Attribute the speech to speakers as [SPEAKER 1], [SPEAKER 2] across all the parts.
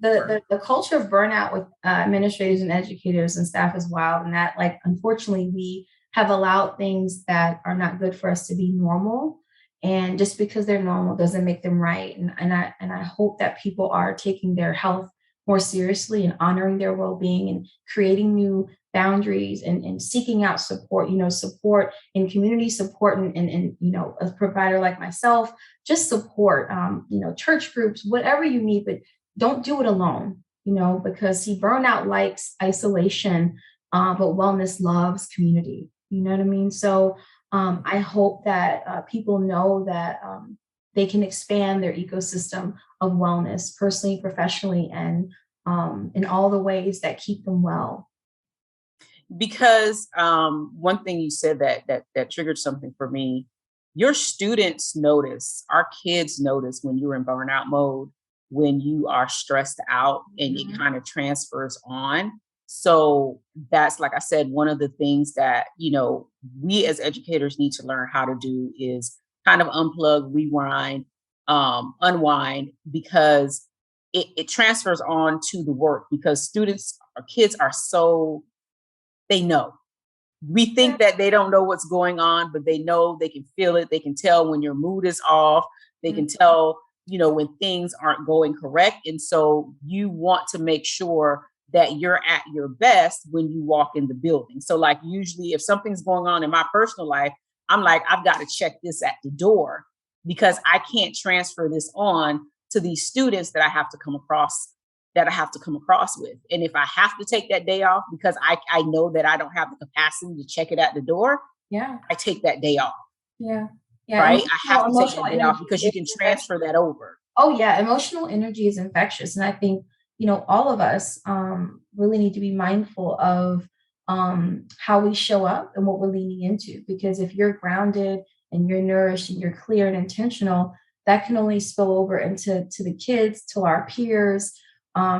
[SPEAKER 1] the culture of burnout with administrators and educators and staff is wild, and that like unfortunately we have allowed things that are not good for us to be normal, and just because they're normal doesn't make them right. And I hope that people are taking their health more seriously and honoring their well-being and creating new boundaries and seeking out support, support in community support, and a provider like myself, just support, church groups, whatever you need, but don't do it alone, because see, burnout likes isolation, but wellness loves community. You know what I mean? So I hope that people know that they can expand their ecosystem of wellness personally, professionally, and in all the ways that keep them well.
[SPEAKER 2] Because one thing you said that triggered something for me. Your students notice, our kids notice when you're in burnout mode, when you are stressed out, and it kind of transfers on. So that's, like I said, one of the things that, we as educators need to learn how to do is kind of unplug, rewind, unwind, because it transfers on to the work, because students or kids are so, they know. We think that they don't know what's going on, but they know, they can feel it. They can tell when your mood is off. They can tell, when things aren't going correct. And so you want to make sure that you're at your best when you walk in the building. So like usually if something's going on in my personal life, I'm like, I've got to check this at the door, because I can't transfer this on to these students that I have to come across with. And if I have to take that day off because I know that I don't have the capacity to check it at the door, I take that day off.
[SPEAKER 1] Yeah.
[SPEAKER 2] Right. I have to take that day off because you can transfer that over.
[SPEAKER 1] Oh yeah. Emotional energy is infectious. And I think, all of us really need to be mindful of how we show up and what we're leaning into, because if you're grounded and you're nourished and you're clear and intentional, that can only spill over into the kids, to our peers,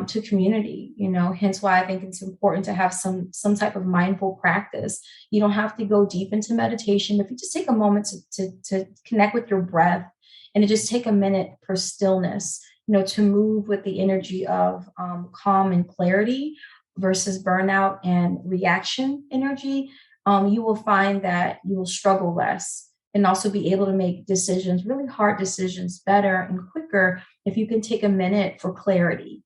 [SPEAKER 1] to community, hence why I think it's important to have some type of mindful practice. You don't have to go deep into meditation. If you just take a moment to connect with your breath, and to just take a minute for stillness, to move with the energy of calm and clarity versus burnout and reaction energy, you will find that you will struggle less and also be able to make decisions, really hard decisions, better and quicker if you can take a minute for clarity.